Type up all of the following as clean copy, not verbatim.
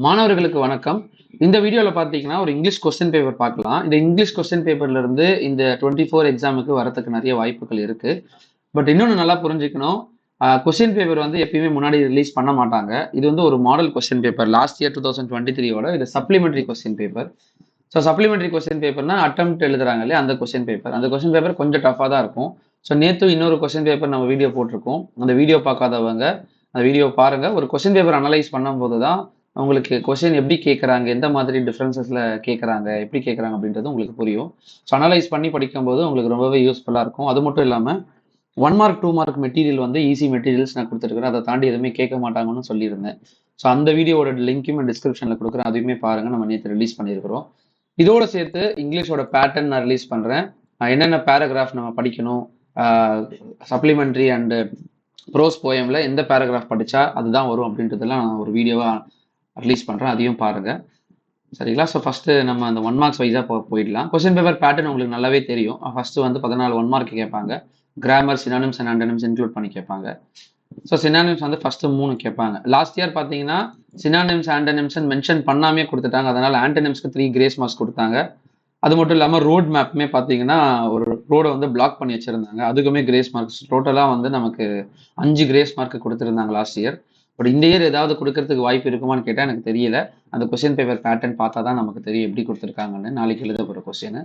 மாணவர்களுக்கு வணக்கம். இந்த வீடியோல பார்த்தீங்கன்னா, ஒரு இங்கிலீஷ் கொஸ்டின் பேப்பர் பார்க்கலாம். இந்த இங்கிலீஷ் கொஸ்டின் பேப்பர்ல இருந்து இந்த 24 எக்ஸாமுக்கு வரதுக்கு நெறைய வாய்ப்புகள் இருக்கு. பட் இன்னொன்னு நல்லா புரிஞ்சுக்கணும். கொஸ்டின் பேப்பர் வந்து எப்பயுமே முன்னாடி ரிலீஸ் பண்ண மாட்டாங்க. இது வந்து ஒரு model question paper. Last year 2023 ஓட இது supplementary question paper. So supplementary question பேப்பர்னா அட்டெம்ப்ட் எழுதுறாங்க இல்லையா? அந்த கொஸ்டின் பேப்பர். அந்த கொஸ்டின் பேப்பர் கொஞ்சம் டஃப்பா தான் இருக்கும். ஸோ நேத்து இன்னொரு கொஸ்டின் பேப்பர் நம்ம வீடியோ போட்டிருக்கோம். அந்த வீடியோ பார்க்காதவங்க அந்த வீடியோ பாருங்க. ஒரு கொஸ்டின் பேப்பர் அனலைஸ் பண்ணும்போது தான் உங்களுக்கு கொஸ்டின் எப்படி கேட்குறாங்க, எந்த மாதிரி டிஃபரன்சஸ்ல கேட்குறாங்க, எப்படி கேட்குறாங்க அப்படின்றது உங்களுக்கு புரியும். ஸோ அனலைஸ் பண்ணி படிக்கும்போது உங்களுக்கு ரொம்பவே யூஸ்ஃபுல்லாக இருக்கும். அது மட்டும் இல்லாமல் 1 மார்க் 2 மார்க் மெட்டீரியல் வந்து ஈஸி மெட்டீரியல்ஸ் நான் கொடுத்துருக்கிறேன். அதை தாண்டி எதுவுமே கேட்க மாட்டாங்கன்னு சொல்லியிருந்தேன். ஸோ அந்த வீடியோட லிங்க்கும் டிஸ்கிரிப்ஷனில் கொடுக்குறேன். அதையுமே பாருங்க. நம்ம நேற்று ரிலீஸ் பண்ணியிருக்கிறோம். இதோட சேர்த்து இங்கிலீஷோட பேட்டர்ன் நான் ரிலீஸ் பண்றேன். என்னென்ன பேராகிராஃப் நம்ம படிக்கணும், சப்ளிமெண்ட்ரி அண்ட் ப்ரோஸ் போயம்ல எந்த பேராகிராஃப் படிச்சா அதுதான் வரும் அப்படின்றதெல்லாம் நான் ஒரு வீடியோவா ரிலீஸ் பண்றேன். அதையும் பாருங்க. சரிங்களா? ஸோ ஃபர்ஸ்ட் நம்ம அந்த 1 மார்க்ஸ் வைஸா போயிடலாம். கொஸ்டின் பேப்பர் பேட்டர்ன் உங்களுக்கு நல்லாவே தெரியும். ஃபர்ஸ்ட் வந்து 14 1 மார்க் கேட்பாங்க. Grammar, synonyms and antonyms include பண்ணி கேட்பாங்க. ஸோ சினானிம்ஸ் வந்து ஃபர்ஸ்ட் 3 கேட்பாங்க. லாஸ்ட் இயர் பார்த்தீங்கன்னா சினானிம்ஸ் ஆண்டனிம்ஸ் மென்ஷன் பண்ணாமே கொடுத்துட்டாங்க. அதனால ஆண்டனிம்ஸ்க்கு 3 கிரேஸ் மார்க்ஸ் கொடுத்தாங்க. அது மட்டும் இல்லாமல் ரோட் மேப்புமே பார்த்தீங்கன்னா ஒரு ரோடை வந்து பிளாக் பண்ணி வச்சிருந்தாங்க. அதுக்குமே கிரேஸ் மார்க்ஸ் டோட்டலாக வந்து நமக்கு 5 கிரேஸ் மார்க் கொடுத்துருந்தாங்க லாஸ்ட் இயர். பட் இந்த இயர் ஏதாவது கொடுக்கறதுக்கு வாய்ப்பு இருக்குமான்னு கேட்டால் எனக்கு தெரியல. அந்த கொஸ்டின் பேப்பர் பேட்டர்ன் பார்த்தா தான் நமக்கு தெரியும் எப்படி கொடுத்துருக்காங்கன்னு. நாளைக்கு எழுத போகிற கொஸ்டின்.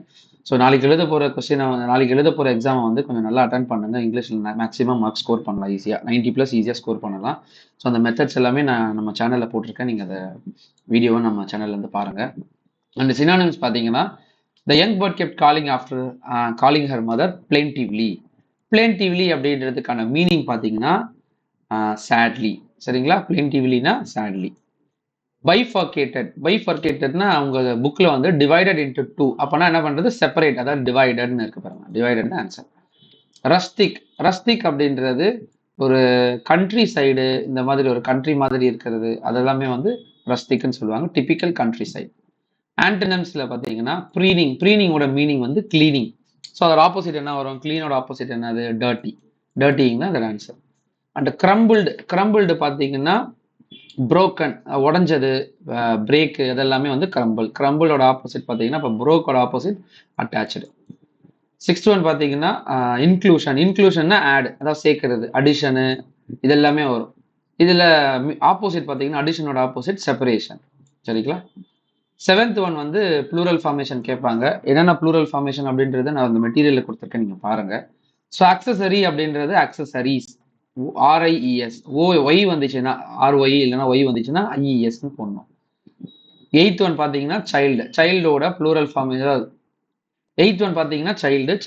ஸோ நாளைக்கு எழுத போகிற கொஸ்டினை நாளைக்கு எழுத போகிற எக்ஸாமை வந்து கொஞ்சம் நல்லா அட்டன் பண்ணுங்க. இங்கிலீஷில் மேக்ஸிமம் மார்க் ஸ்கோர் பண்ணலாம் ஈஸியாக 90+ ஈஸியாக ஸ்கோர் பண்ணலாம். ஸோ அந்த மெத்தட்ஸ் எல்லாமே நான் நம்ம சேனலில் போட்டிருக்கேன். நீங்கள் அதை வீடியோவை நம்ம சேனல்லேருந்து பாருங்கள். அண்ட் சினானிம்ஸ் பார்த்தீங்கன்னா the young bird kept calling her mother plaintively. plaintively அப்படின்றதுக்கான மீனிங் பார்த்தீங்கன்னா sadly. சரிங்களா? plaintivelyனா sadly. bifurcatedனா அவங்க புக்ல வந்து divided into two. அப்பனா என்ன பண்றது? செப்பரேட், அதாவது டிவைடட்னு இருக்கு பாருங்க. டிவைடட்னு ஆன்சர். ரஸ்டிக் அப்படின்றது ஒரு கண்ட்ரி சைடு, இந்த மாதிரி ஒரு கண்ட்ரி மாதிரி இருக்கிறது, அதெல்லாமே வந்து ரஸ்டிக்னு சொல்லுவாங்க. Typical country side. ஆண்டனம்ஸ்ல பார்த்தீங்கன்னா ப்ரீனிங்கோட மீனிங் வந்து கிளீனிங். ஸோ அதோட ஆப்போசிட் என்ன வரும்? கிளீனோட ஆப்போசிட் என்னது? டர்ட்டிங் தான் அதோட ஆன்சர். அண்ட் கிரம்பிள்டு பார்த்தீங்கன்னா புரோக்கன், உடஞ்சது, பிரேக்கு, இதெல்லாமே வந்து கிரம்பிளோட ஆப்போசிட் பார்த்தீங்கன்னா இப்போ புரோக்கோட ஆப்போசிட் அட்டாச்சு. 6th ஒன் பார்த்தீங்கன்னா இன்க்ளூஷன்னா ஆட், அதாவது சேர்க்கறது, அடிஷனு, இதெல்லாமே வரும். இதில் ஆப்போசிட் பார்த்தீங்கன்னா அடிஷனோட ஆப்போசிட் செப்பரேஷன். சரிங்களா? 7th ஒன் வந்து ப்ளூரல் ஃபார்மேஷன் கேட்பாங்க. என்னென்ன ப்ளூரல் ஃபார்மேஷன் அப்படின்றத நான் அந்த மெட்டீரியலில் கொடுத்துருக்கேன், நீங்கள் பாருங்க. ஸோ அக்சசரி அப்படின்றது அக்சசரிஸ், RIES. ஒய் வந்துச்சுன்னா RY, இல்லைன்னா ஒய் வந்துச்சுன்னா IESன்னு போடணும். 8th ஒன் பார்த்தீங்கன்னா சைல்டோட ப்ளூரல் ஃபார்மேஷன். 8th ஒன் பார்த்தீங்கன்னா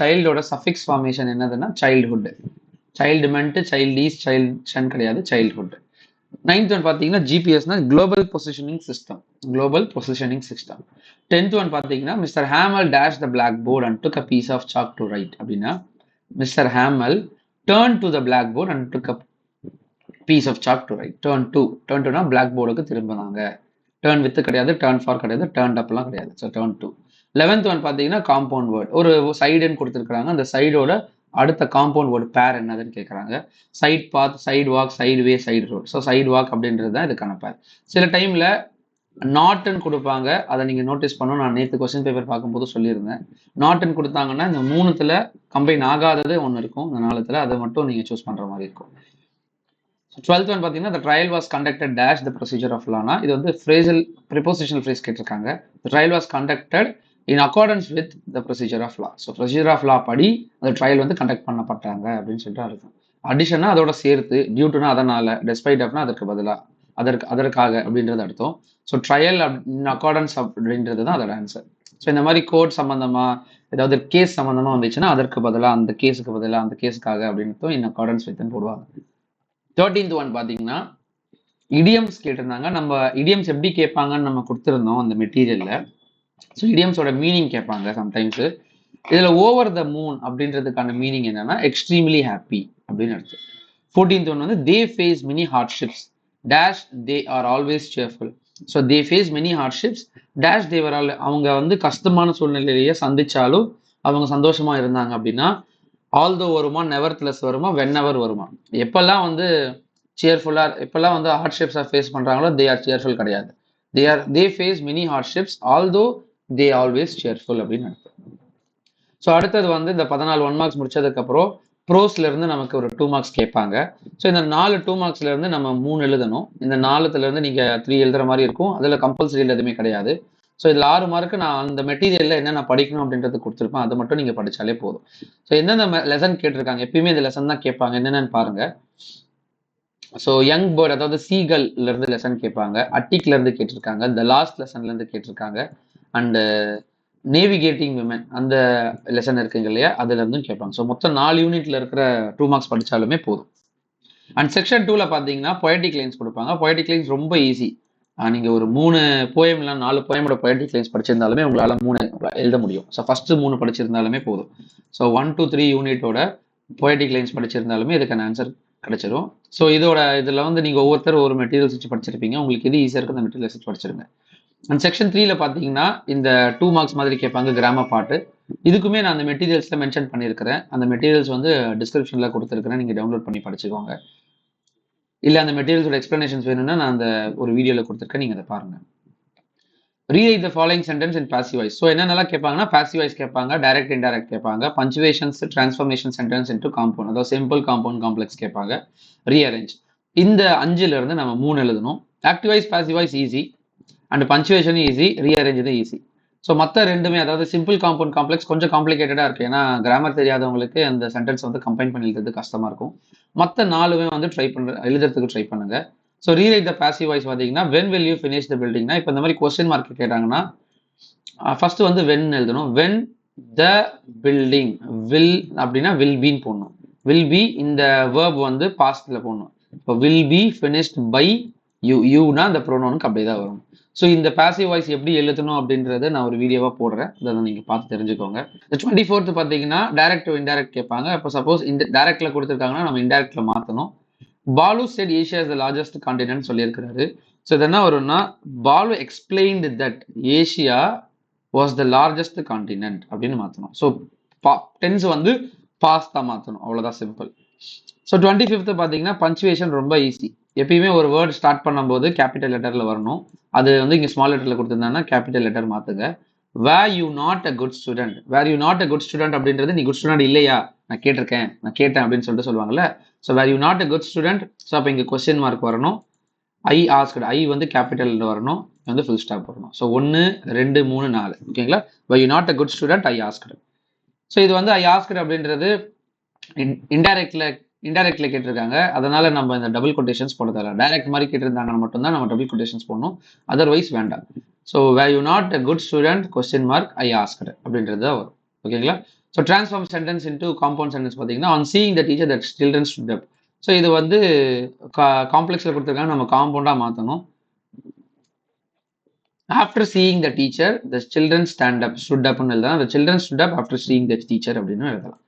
சைல்டோட சஃபிக்ஸ் ஃபார்மேஷன் என்னதுன்னா சைல்ட்ஹுட். சைல்டுமெண்ட், சைல்டீஸ், சைல்ட் கிடையாது, சைல்ட்ஹுட். 9th ஒன் பார்த்தீங்கன்னா ஜிபிஎஸ்னா global positioning system. 10th one பார்த்தீங்கன்னா mister Hamel dash the blackboard and took a piece of chalk to write. அப்படின்னா mister Hamel turn to the blackboard and took a piece of chalk to write. Turn டுனா black போர்டுக்கு திரும்பினாங்க. Turn with கிடையாது, turn for கிடையாது, turn அப்லாம் கிடையாது. So turn to. 11th one பார்த்தீங்கன்னா compound word. ஒரு சைடுன்னு கொடுத்துருக்காங்க. அந்த சைடோட அடுத்த காம்பவுண்ட் வேர்டு பேர் என்னதுன்னு கேட்குறாங்க. Side path, sidewalk, side way, side road. So sidewalk அப்படின்றது தான் இதுக்கான பேர். சில டைம்ல நாட்டுன்னு கொடுப்பாங்க. அதை நீங்க நோட்டீஸ் பண்ணணும். நான் நேற்று கொஸ்டின் பேப்பர் பார்க்கும்போது சொல்லியிருந்தேன். நாட்டுன்னு கொடுத்தாங்கன்னா இந்த 3த்துல கம்பைன் ஆகாதது ஒன்று இருக்கும். இந்த 4த்துல அதை மட்டும் நீங்க சூஸ் பண்ற மாதிரி இருக்கும். 12th ஒன் பார்த்தீங்கன்னா the trial was conducted dash the procedure of lawனா, இது வந்து prepositional phrase கேட்டிருக்காங்க. The trial was conducted in accordance with the procedure of law. So procedure of law படி அந்த ட்ரையல் வந்து கண்டக்ட் பண்ணப்பட்டாங்க அப்படின்னு சொல்லிட்டு இருக்கும். அடிஷனா அதோட சேர்த்து, டியூட்டுனா அதனால, டெஸ்பைட் அப்படின்னா அதற்கு பதிலாக, அதற்காக அப்படின்றது அர்த்தம். ஸோ ட்ரையல் இன் அக்கார்டன்ஸ் அப்படின்றது தான் அதோட ஆன்சர். ஸோ இந்த மாதிரி கோர்ட் சம்பந்தமா ஏதாவது கேஸ் சம்பந்தமா வந்துச்சுன்னா அதற்கு பதிலாக, அந்த கேஸுக்கு பதிலாக, அந்த கேஸுக்காக அப்படின்ட்டு இன் அக்கார்டன்ஸ் வித்ன்னு போடுவாங்க. 13th ஒன் பார்த்தீங்கன்னா இடியம்ஸ் கேட்டிருந்தாங்க. நம்ம இடியம்ஸ் எப்படி கேட்பாங்கன்னு நம்ம கொடுத்துருந்தோம் அந்த மெட்டீரியல்ல. ஸோ இடியம்ஸோட மீனிங் கேட்பாங்க சம்டைம்ஸ். இதுல ஓவர் த மூன் அப்படின்றதுக்கான மீனிங் என்னன்னா எக்ஸ்ட்ரீம்லி ஹாப்பி அப்படின்னு அர்த்தம். 14th ஒன் வந்து they face many hardships dash they are always cheerful. So they face many hardships dash they were all, அவங்க வந்து கஷ்டமான சூழ்நிலையிலேயே சந்திச்சாலும் அவங்க சந்தோஷமா இருந்தாங்க அப்படின்னா ஆல்தோ வருமா, நெவர்த்லெஸ் வருமா, வென்னவர் வருமா. எப்பெல்லாம் வந்து சேர்ஃபுல்லா, எப்பெல்லாம் வந்து ஹார்ட்ஷிப்ஸை ஃபேஸ் பண்றாங்களோ தே ஆர் சேர்ஃபுல் கிடையாது. they face many hardships although they always cheerful அப்படின்னு அர்த்தம். ஸோ அடுத்தது வந்து இந்த 14 1 மார்க்ஸ் முடிச்சதுக்கப்புறம் ப்ரோஸ்ல இருந்து நமக்கு ஒரு 2 மார்க்ஸ் கேட்பாங்க. ஸோ இந்த 4 2 மார்க்ஸ்ல இருந்து நம்ம 3 எழுதணும். இந்த 4த்துல இருந்து நீங்க 3 எழுதுற மாதிரி இருக்கும். அதுல கம்பல்சரி எதுவுமே கிடையாது. ஸோ இதில் 6 மார்க்கு நான் அந்த மெட்டீரியலில் என்னென்ன படிக்கணும் அப்படின்றது கொடுத்துருப்பேன். அதை மட்டும் நீங்கள் படித்தாலே போதும். ஸோ எந்தெந்த லெசன் கேட்டிருக்காங்க, எப்பயுமே இந்த லெசன் தான் கேட்பாங்க. என்னென்னு பாருங்க. ஸோ யங் பேர்ட், அதாவது சீகல்ல இருந்து லெசன் கேட்பாங்க. அட்டிக்ல இருந்து கேட்டிருக்காங்க. த லாஸ்ட் லெசன்ல இருந்து கேட்டிருக்காங்க. அண்டு நேவிகேட்டிங் விமன் அந்த லெசன் இருக்குங்க இல்லையா, அதுல இருந்தும் கேட்பாங்க. ஸோ மொத்தம் 4 யூனிட்ல இருக்கிற 2 மார்க்ஸ் படிச்சாலுமே போதும். அண்ட் செக்ஷன் 2ல பார்த்தீங்கன்னா பொயட்டிக் லைன்ஸ் கொடுப்பாங்க. பொயட்டிக் லைன்ஸ் ரொம்ப ஈஸி. நீங்க ஒரு 3 போயம் இல்லை 4 போயமோட பொயட்டிக் லைன்ஸ் படிச்சிருந்தாலுமே உங்களால 3 எழுத முடியும். ஸோ ஃபர்ஸ்ட் 3 படிச்சிருந்தாலுமே போதும். ஸோ 1 to 3 யூனிட்டோட பொயட்டிக் லைன்ஸ் படிச்சிருந்தாலுமே இதுக்கான ஆன்சர் கிடைச்சிடும். ஸோ இதில் வந்து நீங்கள் ஒவ்வொருத்தர் ஒரு மெட்டீரியல்ஸ் வச்சு படிச்சிருப்பீங்க. உங்களுக்கு எது ஈஸியாக இருக்குது அந்த மெட்டீரியல்ஸ் வச்சு படிச்சிருங்க. அண்ட் செக்ஷன் 3ல பார்த்தீங்கன்னா இந்த 2 மார்க்ஸ் மாதிரி கேட்பாங்க கிராமர் பாட்டு. இதுக்குமே நான் அந்த மெட்டீரியல்ஸில் மென்ஷன் பண்ணியிருக்கிறேன். அந்த மெட்டீரியல்ஸ் வந்து டிஸ்கிரிப்ஷனில் கொடுத்துருக்கிறேன். நீங்கள் டவுன்லோட் பண்ணி படிச்சுக்கோங்க. இல்லை அந்த மெட்டீரியல்ஸோட எக்ஸ்பிளனேஷன்ஸ் வேணும்னா நான் அந்த ஒரு வீடியோவில் கொடுத்துருக்கேன், நீங்கள் அதை பாருங்க. Rewrite the following sentence in passive voice. So என்னென்னலாம் கேட்பாங்கன்னா பாசிவ் வாய்ஸ் கேட்பாங்க, டைரக்ட் இன்டைரக்ட் கேட்பாங்க, punctuations transformation sentence into compound, அதாவது சிம்பிள் காம்பவுண்ட் காம்ப்ளெக்ஸ் கேட்பாங்க, ரீஅரேஞ்ச். இந்த 5ல இருந்து நம்ம 3 எழுதணும். Active voice passive voice easy, and பஞ்சுவேஷனும் ஈஸி, ரீஅரேஞ்சும் ஈஸி. ஸோ மற்ற ரெண்டுமே, அதாவது சிம்பிள் காம்பவுண்ட் காம்ப்ளெக்ஸ் கொஞ்சம் காம்ப்ளிகேட்டடாக இருக்குது. ஏன்னா கிராமர் தெரியாதவங்களுக்கு அந்த சென்டென்ஸ் வந்து கம்பைன் பண்ணி எழுதுறது கஷ்டமாக இருக்கும். மற்ற 4மே வந்து எழுதுறதுக்கு ட்ரை பண்ணுங்க. So rewrite the passive voice பார்த்தீங்கன்னா when will you finish the பில்டிங்னா, இப்போ இந்த மாதிரி கொஸ்டின் மார்க் கேட்டாங்கன்னா ஃபர்ஸ்ட் வந்து வென் எழுதணும். வென் த பில்டிங், வில் அப்படின்னா வில் பின்னு போடணும். வில் பி இந்த வேர்ப் வந்து பாஸ்ட்ல போடணும். இப்போ will be finished by you, யூனா அந்த ப்ரோனோனுக்கு அப்படியே தான் வரும். ஸோ இந்த பாசிவ் வாய்ஸ் எப்படி எழுதணும் அப்படின்றத நான் ஒரு வீடியோவாக போடுறேன், அதை நீங்கள் பார்த்து தெரிஞ்சுக்கோங்க. இந்த 24th பார்த்தீங்கன்னா டைரக்ட் டு இன்டைரக்ட் கேட்பாங்க. இப்போ சப்போஸ் இந்த டைரக்ட்ல கொடுத்துருக்காங்கன்னா நம்ம இன்டைரக்ட்ல மாற்றணும். Balu said Asia is the largest continent சொல்லியிருக்கிறாரு. ஸோ இது என்ன வரும்னா, Balu explained that Asia was the largest continent அப்படின்னு மாற்றணும். ஸோ டென்ஸ் வந்து பாஸ்ட் தான் மாற்றணும், அவ்வளோதான் சிம்பிள். ஸோ 25th பார்த்தீங்கன்னா பஞ்சுவேஷன் ரொம்ப ஈஸி. எப்பயுமே ஒரு வேர்டு ஸ்டார்ட் பண்ணும்போது கேபிட்டல் லெட்டரில் வரணும். அது வந்து இங்கே ஸ்மால் லெட்டரில் கொடுத்துருந்தாங்கன்னா கேபிட்டல் லெட்டர் மாற்றுங்க. Where you not a good student, where you not a good student அப்படின்றது நீ குட் ஸ்டூடெண்ட் இல்லையா, நான் கேட்டிருக்கேன், நான் கேட்டேன் அப்படின்னு சொல்லிட்டு சொல்லுவாங்கல்ல. So where you not a good student. So அப்போ இங்கே கொஸ்டின் மார்க் வரணும். ஐ ஆஸ்க்டு, ஐ வந்து கேபிட்டல் வரணும், வந்து ஃபுல் ஸ்டாப் வரணும். ஸோ 1 2 3 4 ஓகேங்களா. Where you not a good student I asked. So இது வந்து ஐ ஆஸ்க்டு அப்படின்றது இன்டைரக்ட்ல கேட்டிருக்காங்க. அதனால நம்ம இந்த டபுள் கொட்டேஷன்ஸ் போட தேவை. டைரக்ட் மாதிரி கேட்டிருந்தாங்கன்னா மட்டும்தான் நம்ம டபுள் கொட்டேஷன்ஸ் போடணும், அதர்வைஸ் வேண்டாம். So where you not a good student question mark I asked அப்படின்றது தான் வரும். ஓகேங்களா. So transform sentence into compound sentence பார்த்தீங்கன்னா on seeing the teacher that children stood up. So இது வந்து காம்ப்ளெக்ஸில் கொடுத்துருக்காங்க, நம்ம காம்பவுண்டாக மாற்றணும். After seeing the teacher the children stand up stood up எழுதலாம். the children stood up after seeing the teacher அப்படின்னு எழுதலாம்.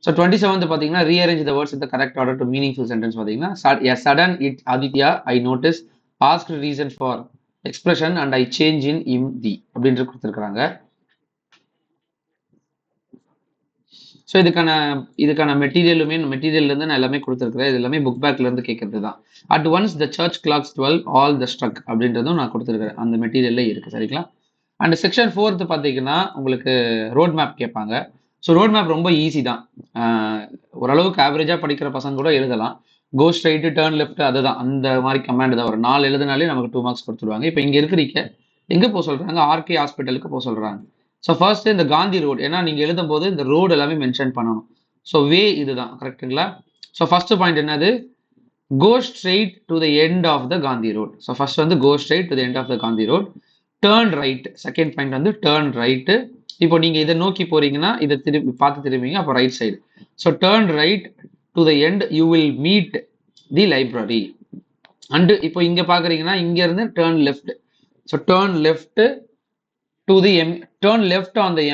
ஸோ 27th பார்த்தீங்கன்னா rearrange the words in the correct order to meaningful sentence பார்த்தீங்கன்னா sudden it Aditya I notice ask reason for expression and I change in him the அப்படின்ட்டு கொடுத்துருக்காங்க. So இதுக்கான மெட்டீரியல்லேருந்து நான் எல்லாமே கொடுத்துருக்குறேன். இது எல்லாமே புக் பேக்லேருந்து கேட்கறது தான். At once the church clocks 12 all the struck அப்படின்றதும் நான் கொடுத்துருக்கிறேன், அந்த மெட்டீரியல்ல இருக்குது சரிங்களா. அண்ட் செக்ஷன் 4th பார்த்தீங்கன்னா உங்களுக்கு ரோட் மேப் கேட்பாங்க. ஸோ ரோட் மேப் ரொம்ப ஈஸி தான். ஓரளவுக்கு ஆவரேஜாக படிக்கிற பசங்க கூட எழுதலாம். கோ ஸ்ட்ரைட்டு, டேர்ன் லெஃப்ட், அதுதான் அந்த மாதிரி கமாண்ட் தான். ஒரு 4 எழுதினாலே நமக்கு 2 மார்க்ஸ் கொடுத்துருவாங்க. இப்போ இங்கே இருக்கிறீங்க, எங்கே போக சொல்கிறாங்க, ஆர்கே ஹாஸ்பிட்டலுக்கு போக சொல்கிறாங்க. ஸோ ஃபர்ஸ்ட் இந்த காந்தி ரோடு, ஏன்னா நீங்கள் எழுதும் போது இந்த ரோடு எல்லாமே மென்ஷன் பண்ணணும். ஸோ வே இதுதான் கரெக்டுங்களா. ஸோ ஃபர்ஸ்ட் பாயிண்ட் என்னது, go straight to the end of the Gandhi road. So first வந்து go straight to the end of the Gandhi road. Turn right, second point வந்து டேர்ன் ரைட்டு. இப்போ நீங்கள் இதை நோக்கி போறீங்கன்னா இதை பார்த்து திரும்பிங்க, அப்போ right side. So turn right to the end you will meet the library. And இப்போ இங்கே பார்க்குறீங்கன்னா இங்கேருந்து turn left. So turn left to the turn left on the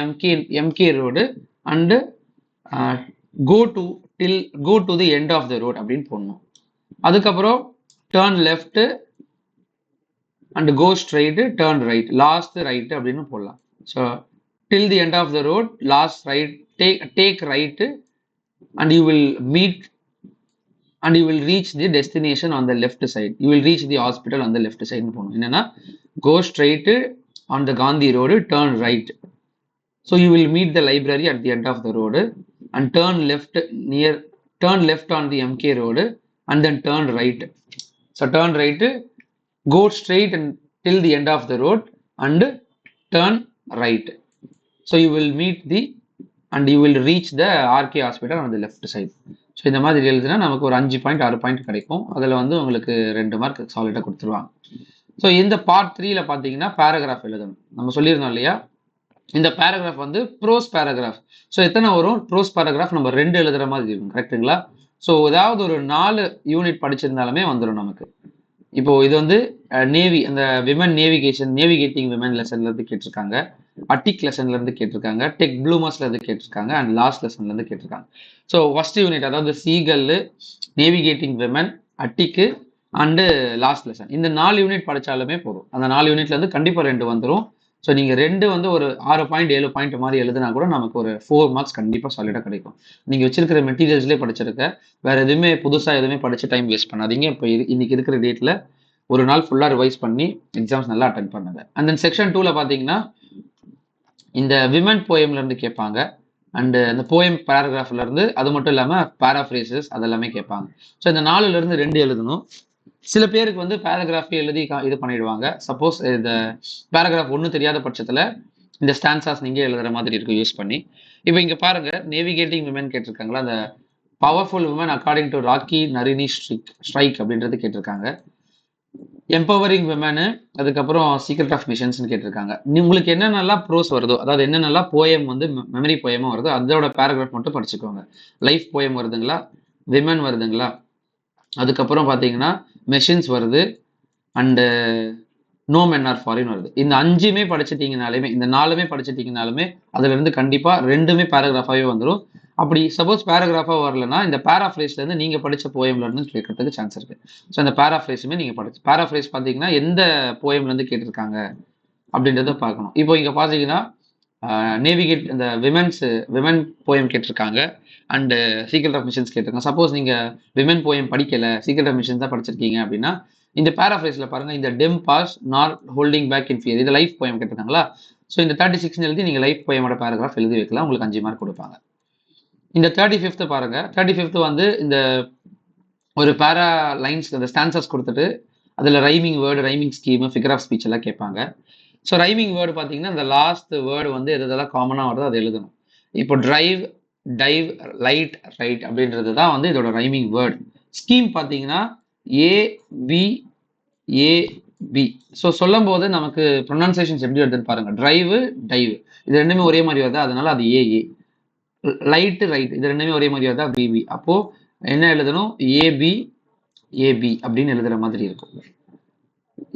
MK road and go to the end of the road அப்படின்னு போடணும். அதுக்கப்புறம் turn left and go straight, turn right, last right அப்படின்னு போடலாம். So till the end of the road, last right, take right and you will meet and you will reach the destination on the left side. You will reach the hospital on the left side போடணும். என்னன்னா go straight on the Gandhi road, turn right. So you will meet the library at the end of the road and turn left on the MK road and then turn right. So turn right, go straight and till the end of the road and turn right. So you will meet and you will reach the RK hospital on the left side. So இந்த மாதிரி எழுதுனா நமக்கு ஒரு 5 point 6 point கிடைக்கும். அதில் வந்து உங்களுக்கு 2 mark சாலிடாக கொடுத்துருவாங்க. ஸோ இந்த பார்ட் 3ல பார்த்தீங்கன்னா பேராகிராஃப் எழுதணும். நம்ம சொல்லியிருந்தோம் இல்லையா, இந்த பேராகிராஃப் வந்து ப்ரோஸ் பேராகிராஃப். ஸோ எத்தனை வரும்? ப்ரோஸ் பேராகிராஃப் நம்ம 2 எழுதுற மாதிரி இருக்கும். கரெக்டுங்களா? ஸோ ஏதாவது ஒரு 4 யூனிட் படிச்சிருந்தாலுமே வந்துடும் நமக்கு. இப்போ இது வந்து நேவி, அந்த விமன் நேவிகேட்டிங் விமன் லெசன்ல இருந்து கேட்டிருக்காங்க, அட்டிக் லெசன்ல இருந்து கேட்டிருக்காங்க, டெக் ப்ளூமர்ஸ்ல இருந்து கேட்டிருக்காங்க, அண்ட் லாஸ்ட் லெசன்ல இருந்து கேட்டிருக்காங்க. ஸோ ஃபர்ஸ்ட் யூனிட் அதாவது சீகல், நேவிகேட்டிங் விமன், அட்டிக்கு அண்டு லாஸ்ட் லெசன், இந்த 4 யூனிட் படிச்சாலுமே போதும். அந்த 4 யூனிட்ல இருந்து கண்டிப்பா 2 வந்துடும். ஸோ நீங்க 2 வந்து ஒரு 6 பாயிண்ட் 7 பாயிண்ட் மாதிரி எழுதுனா கூட நமக்கு ஒரு 4 மார்க்ஸ் கண்டிப்பா சாலிடா கிடைக்கும். நீங்க வச்சிருக்கிற மெட்டீரியல்ஸ்லேயே படிச்சிருக்க, வேற எதுவுமே புதுசா எதுவுமே படிச்சு டைம் வேஸ்ட் பண்ணாதீங்க. இப்போ இன்னைக்கு இருக்கிற டேட்ல ஒரு நாள் ஃபுல்லா ரிவைஸ் பண்ணி எக்ஸாம்ஸ் நல்லா அட்டென்ட் பண்ணுங்க. அண்ட் தென் செக்ஷன் 2ல பாத்தீங்கன்னா இந்த விமன் போயம்ல இருந்து கேட்பாங்க, அண்ட் அந்த போயம் பேராகிராஃப்ல இருந்து, அது மட்டும் இல்லாம பேராஃப்ரேசஸ் அதெல்லாமே கேட்பாங்க. ஸோ இந்த 4ல இருந்து 2 எழுதணும். சில பேருக்கு வந்து பேராகிராஃபே எழுதி இது பண்ணிடுவாங்க. சப்போஸ் இந்த பேராகிராஃப் ஒன்றும் தெரியாத பட்சத்தில் இந்த ஸ்டான்சாஸ் நீங்க எழுதுற மாதிரி இருக்கும் யூஸ் பண்ணி. இப்போ இங்க பாருங்க, நேவிகேட்டிங் விமன் கேட்டிருக்காங்களா, அந்த பவர்ஃபுல் விமன் அக்கார்டிங் டு ராக்கி நரினி ஸ்ட்ரைக் அப்படின்றது கேட்டிருக்காங்க. எம்பவரிங் விமனு, அதுக்கப்புறம் சீக்ரெட் ஆஃப் மிஷன்ஸ் கேட்டிருக்காங்க. உங்களுக்கு என்னென்னலாம் ப்ரோஸ் வருதோ, அதாவது என்னென்னலாம் போயம் வந்து மெமரி போயமும் வருதோ அதோட பேராகிராஃப் மட்டும் படிச்சுக்கோங்க. லைஃப் போயம் வருதுங்களா, விமன் வருதுங்களா, அதுக்கப்புறம் பார்த்தீங்கன்னா மெஷின்ஸ் வருது, and no men are foreign வருது. இந்த 5மே படிச்சிட்டிங்கனாலுமே, இந்த 4மே படிச்சிட்டிங்கனாலுமே அதுல இருந்து கண்டிப்பா 2மே பேராகிராஃபாவே வந்துடும். அப்படி சப்போஸ் பேராகிராஃபா வரலன்னா இந்த பேராஃப்ரேஸ்ல இருந்து நீங்க படிச்ச போயம்ல இருந்து கேட்கறதுக்கு சான்ஸ் இருக்கு. ஸோ அந்த பேராஃப்ரேஸுமே நீங்க படிச்சு, பேராஃப்ரேஸ் பார்த்தீங்கன்னா எந்த போயம்ல இருந்து கேட்டிருக்காங்க அப்படின்றத பார்க்கணும். இப்போ இங்க பாத்தீங்கன்னா நேவிகேட், இந்த விமன் போயம் கேட்டிருக்காங்க, அண்ட் சீக்ரெட் ஆஃப் மிஷன்ஸ் கேட்டிருக்காங்க. சப்போஸ் நீங்க விமன் போயம் படிக்கல, சீக்ரெட் ஆஃப் மிஷன்ஸ் தான் படிச்சிருக்கீங்க அப்படின்னா இந்த பேராஃப்ரேஸ்ல பாருங்க, இந்த them pass not holding back in fear, இது லைஃப் போயம் கேட்டிருக்காங்களா. ஸோ இந்த 36 எழுதி நீங்க லைஃப் போயமோட பேராகிராஃப் எழுதி வைக்கலாம், உங்களுக்கு 5 மார்க் கொடுப்பாங்க. இந்த 35th பாருங்க, 35th வந்து இந்த ஒரு பேரா லைன்ஸ், இந்த ஸ்டான்சர்ஸ் கொடுத்துட்டு அதுல rhyming word, rhyming scheme, figure of speech எல்லாம் கேட்பாங்க. ஸோ ரைமிங் வேர்டு பார்த்தீங்கன்னா இந்த லாஸ்ட் வேர்டு வந்து எதெல்லாம் காமனாக வருதோ அதை எழுதணும். இப்போ டிரைவ், டைவ், லைட், ரைட் அப்படின்றது தான் வந்து இதோட ரைமிங் வேர்டு. ஸ்கீம் பார்த்தீங்கன்னா ஏபி ஏபி. ஸோ சொல்லும் போது நமக்கு ப்ரொனன்சியேஷன்ஸ் எப்படி வருதுன்னு பாருங்க. டிரைவ், டைவ் இது 2மே ஒரே மாதிரி வருதா, அதனால அது ஏஏ. லைட், ரைட் இது 2மே ஒரே மாதிரி வருதா, பிபி. அப்போ என்ன எழுதணும், ஏபி ஏபி அப்படின்னு எழுதுற மாதிரி இருக்கும்.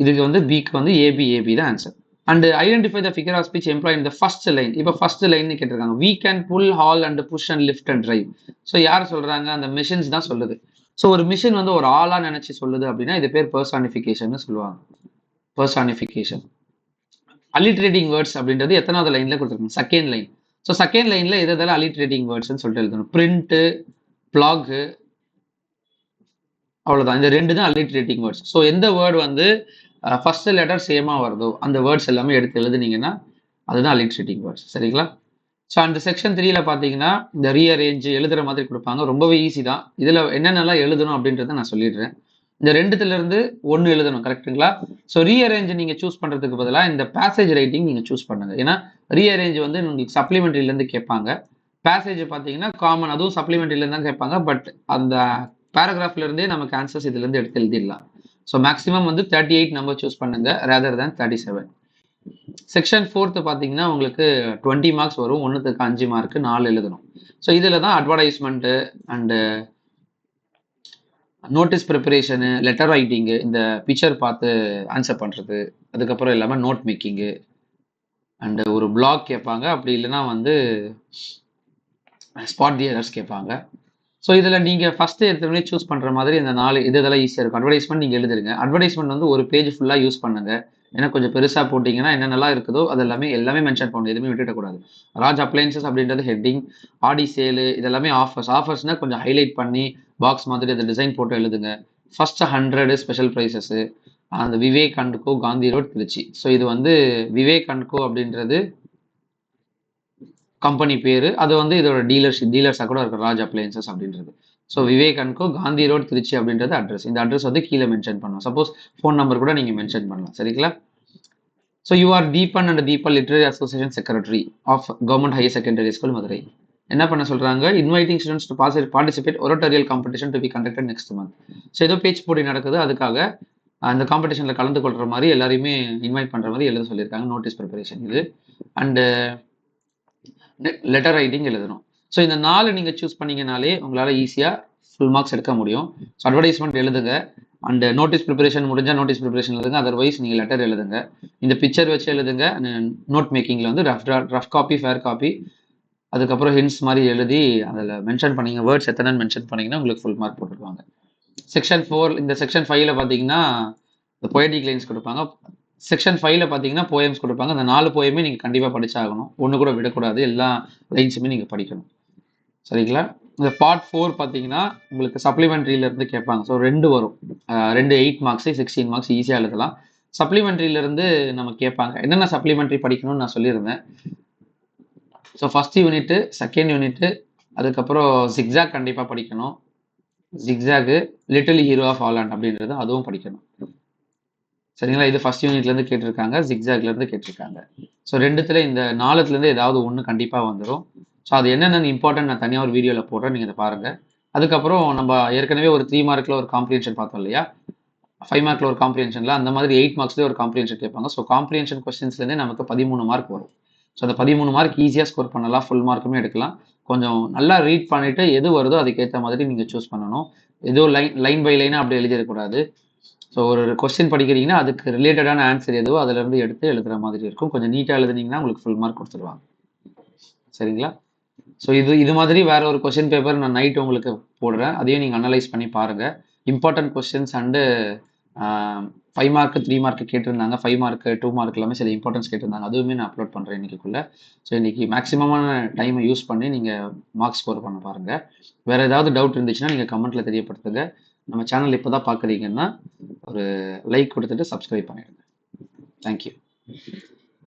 இதுக்கு வந்து பிக்கு வந்து ஏபி ஏபி தான் answer. And identify the figure of speech employ in the first line. இப்போ ஃபர்ஸ்ட் லைன் கேட்டிருக்காங்க, we can pull, haul and push and lift and drive. So யார் சொல்றாங்க, அந்த மிஷின்ஸ் தான் சொல்லுது. ஸோ ஒரு மிஷின் வந்து ஒரு ஆளா நினைச்சு சொல்லுது அப்படின்னா இது பேர் பர்சானிஃபிகேஷன் சொல்லுவாங்க. பர்சானிஃபிகேஷன். அலிட்ரேட்டிங் வேர்ட்ஸ் அப்படின்றது எத்தனாவது லைன்ல கொடுத்துருக்காங்க, செகண்ட் லைன். ஸோ செகண்ட் லைன்ல எதெல்லாம் அலிட்ரேட்டிங் வேர்ட்ஸ்ன்னு சொல்லிட்டு எழுதணும். பிரிண்ட், பிளாக், அவ்வளவுதான். இந்த 2 தான் அலிட்ரேட்டிங் வேர்ட்ஸ். ஸோ எந்த வேர்டு வந்து ஃபர்ஸ்ட் லெட்டர் சேமா வருதோ அந்த வேர்ட்ஸ் எல்லாமே எடுத்து எழுதுனீங்கன்னா அதுதான் அலிட்ரேட்டிங் வேர்ட்ஸ். சரிங்களா? ஸோ அந்த செக்ஷன் 3ல பார்த்தீங்கன்னா இந்த ரீஅரேஞ்ச் எழுதுற மாதிரி கொடுப்பாங்க. ரொம்பவே ஈஸி தான். இதுல என்னென்னலாம் எழுதணும் அப்படின்றத நான் சொல்லிடுறேன். இந்த 2த்துல இருந்து 1 எழுதணும். கரெக்டுங்களா? ஸோ ரீஅரேஞ்ச் நீங்க சூஸ் பண்றதுக்கு பதிலாக இந்த பேசேஜ் ரைட்டிங் நீங்க சூஸ் பண்ணுங்க. ஏன்னா ரீஅரேஞ்ச் வந்து உங்களுக்கு சப்ளிமெண்ட்ரில இருந்து கேட்பாங்க. பேசேஜ் பார்த்தீங்கன்னா காமன், அதுவும் சப்ளிமெண்ட்ரில இருந்து தான் கேட்பாங்க. பட் அந்த பேராகிராஃப்ல இருந்தே நமக்கு ஆன்சர்ஸ் இதுல இருந்து எடுத்து எழுதிடலாம். ஸோ மேக்ஸிமம் வந்து 38 நம்பர் சூஸ் பண்ணுங்க ரேதர் தேன் 37. செக்ஷன் 4th பார்த்தீங்கன்னா உங்களுக்கு 20 மார்க்ஸ் வரும். 1க்கு 5 மார்க், 4 எழுதணும். ஸோ இதில் தான் advertisement and notice preparation, letter writing, இந்த பிக்சர் பார்த்து ஆன்சர் பண்ணுறது, அதுக்கப்புறம் இல்லாமல் நோட் மேக்கிங்கு அண்டு ஒரு பிளாக் கேட்பாங்க. அப்படி இல்லைன்னா வந்து ஸ்பாட் தி எரர்ஸ் கேட்பாங்க. ஸோ இதில் நீங்கள் ஃபஸ்ட்டு எடுத்தோடனே சூஸ் பண்ணுற மாதிரி இந்த 4 இதெல்லாம் ஈஸியாக இருக்கும். அட்வர்டைஸ்மெண்ட் நீங்கள் எழுதுருங்க. அட்வர்டைஸ்மெண்ட் வந்து ஒரு பேஜ் ஃபுல்லாக யூஸ் பண்ணுங்க. ஏன்னா கொஞ்சம் பெருசாக போட்டிங்கன்னா என்னென்னலாம் இருக்குதோ அது எல்லாமே மென்ஷன் பண்ணணும், எதுவுமே விட்டுடக்கூடாது. ராஜ் அப்ளையன்சஸ் அப்படின்றது ஹெட்டிங், ஆடி சேலு இதெல்லாமே ஆஃபர்ஸ்னால் கொஞ்சம் ஹைலைட் பண்ணி பாக்ஸ் மாதிரி அதை டிசைன் போட்டு எழுதுங்க. ஃபர்ஸ்ட் 100 ஸ்பெஷல் ப்ரைஸஸ்ஸு, அந்த Vivek and co Gandhi road Trichy. So இது வந்து விவேக் அண்ட் கோ அப்படின்றது கம்பெனி பேர். அது வந்து இதோட டீலர்ஸாக கூட இருக்கும், ராஜ் அப்ளையன்சஸ் அப்படின்றது. So Vivek and co Gandhi road Trichy அப்படின்றது அட்ரஸ். இந்த அட்ரஸ் வந்து கீழே மென்ஷன் பண்ணலாம். சப்போஸ் ஃபோன் நம்பர் கூட நீங்கள் மென்ஷன் பண்ணலாம். சரிங்களா? So you are Deepan and Deepa literary association secretary of government higher secondary school Madurai. என்ன பண்ண சொல்றாங்க? Inviting students to participate oratorial competition to be conducted next month. So ஏதோ பேச்சு போட்டி நடக்குது, அதுக்காக அந்த காம்படிஷனில் கலந்து கொள்கிற மாதிரி எல்லாரையுமே இன்வைட் பண்ணுற மாதிரி எழுத சொல்லியிருக்காங்க. நோட்டீஸ் ப்ரிப்பரேஷன் இது. அண்டு லெட்டர் ரைட்டிங் எழுதணும். ஸோ இந்த 4 நீங்கள் சூஸ் பண்ணீங்கனாலே உங்களால் ஈஸியாக ஃபுல் மார்க்ஸ் எடுக்க முடியும். ஸோ அட்வர்டைஸ்மெண்ட் எழுதுங்க, அண்ட் நோட்டீஸ் ப்ரிப்பரேஷன் முடிஞ்சால் நோட்டீஸ் ப்ரிப்பரேஷன் எழுதுங்க, அதர்வைஸ் நீங்கள் லெட்டர் எழுதுங்க. இந்த பிக்சர் வச்சு எழுதுங்க. நோட் மேக்கிங்கில் வந்து ரஃப் காப்பி, ஃபேர் காப்பி, அதுக்கப்புறம் ஹிண்ட்ஸ் மாதிரி எழுதி அதில் மென்ஷன் பண்ணிங்க, வேர்ட்ஸ் எத்தனைன்னு மென்ஷன் பண்ணிங்கன்னா உங்களுக்கு ஃபுல் மார்க் போட்டுருவாங்க. செக்ஷன் 4, இந்த செக்ஷன் 5ல் பார்த்தீங்கன்னா இந்த பொயட்டிக் லைன்ஸ் கொடுப்பாங்க. செக்ஷன் 5ல் பார்த்தீங்கன்னா போயம்ஸ் கொடுப்பாங்க. அந்த 4 போயமே நீங்கள் கண்டிப்பாக படிச்சாகணும், ஒன்று கூட விடக்கூடாது, எல்லா லைன்ஸுமே நீங்கள் படிக்கணும். சரிங்களா? இந்த பார்ட் 4 பார்த்தீங்கன்னா உங்களுக்கு சப்ளிமெண்ட்ரியிலேருந்து கேட்பாங்க. ஸோ 2 வரும், 2 8 மார்க்ஸு 16 மார்க்ஸ் ஈஸியாக எழுதலாம். சப்ளிமெண்ட்ரியிலேருந்து நம்ம கேட்பாங்க. என்னென்ன சப்ளிமெண்ட்ரி படிக்கணும்னு நான் சொல்லியிருந்தேன். So first unit, second unit, அதுக்கப்புறம் ஜிக்ஸாக் கண்டிப்பாக படிக்கணும். ஜிக்ஸாகு, லிட்டில் ஹீரோ ஆஃப் ஹாலண்ட் அப்படின்றது அதுவும் படிக்கணும். சரிங்களா? இது ஃபர்ஸ்ட் யூனிட்லேருந்து கேட்டிருக்காங்க, ஜிக்ஸாக்லேருந்து கேட்டிருக்காங்க. ஸோ 2த்துல இந்த 4த்துலேருந்து ஏதாவது ஒன்று கண்டிப்பாக வந்துடும். ஸோ அது என்னென்ன இம்பார்ட்டன்ட் நான் தனியாக ஒரு வீடியோவில் போடுறேன், நீங்கள் இதை பாருங்கள். அதுக்கப்புறம் நம்ம ஏற்கனவே ஒரு 3 மார்க்கில் ஒரு காம்ப்ரிஹென்ஷன் பார்த்தோம் இல்லையா? 5 மார்க்கில் ஒரு காம்ப்ரிஹென்ஷனில், அந்த மாதிரி 8 மார்க்ஸ்லேயே ஒரு காம்ப்ரிஹென்ஷன் கேட்பாங்க. ஸோ காம்ப்ரிஹென்ஷன் கொஸ்டின்ஸ்லேருந்தே நமக்கு 13 மார்க் வரும். ஸோ அந்த 13 மார்க் ஈஸியாக ஸ்கோர் பண்ணலாம், ஃபுல் மார்க்குமே எடுக்கலாம். கொஞ்சம் நல்லா ரீட் பண்ணிவிட்டு எது வருதோ அதுக்கேற்ற மாதிரி நீங்கள் சூஸ் பண்ணணும். ஏதோ லைன் பை லைனாக அப்படி எழுதிடக்கூடாது. ஸோ ஒரு கொஸ்டின் படிக்கிறீங்கன்னா அதுக்கு ரிலேட்டடான ஆன்சர் எதுவோ அதிலிருந்து எடுத்து எழுதுகிற மாதிரி இருக்கும். கொஞ்சம் நீட்டாக எழுதுனீங்கன்னா உங்களுக்கு ஃபுல் மார்க் கொடுத்துருவாங்க. சரிங்களா? ஸோ இது மாதிரி வேற ஒரு கொஸ்டின் பேப்பர் நான் நைட் உங்களுக்கு போடுறேன், அதையும் நீங்கள் அனலைஸ் பண்ணி பாருங்கள். Important questions and 5 mark 3 mark கேட்டிருந்தாங்க, 5 மார்க்கு 2 மார்க் எல்லாமே சில இம்பார்ட்டன்ஸ் கேட்டிருந்தாங்க, அதுவுமே நான் அப்லோட் பண்ணுறேன் இன்னைக்குள்ளே. ஸோ இன்னைக்கு மேக்ஸிமமான டைமை யூஸ் பண்ணி நீங்கள் மார்க்ஸ் ஸ்கோர் பண்ண பாருங்கள். வேறு ஏதாவது டவுட் இருந்துச்சுன்னா நீங்கள் கமெண்ட்டில் தெரியப்படுத்துங்க. நம்ம சேனல் இப்போ தான் பார்க்குறீங்கன்னா ஒரு லைக் கொடுத்துட்டு சப்ஸ்கிரைப் பண்ணிடுங்க. தேங்க்யூ.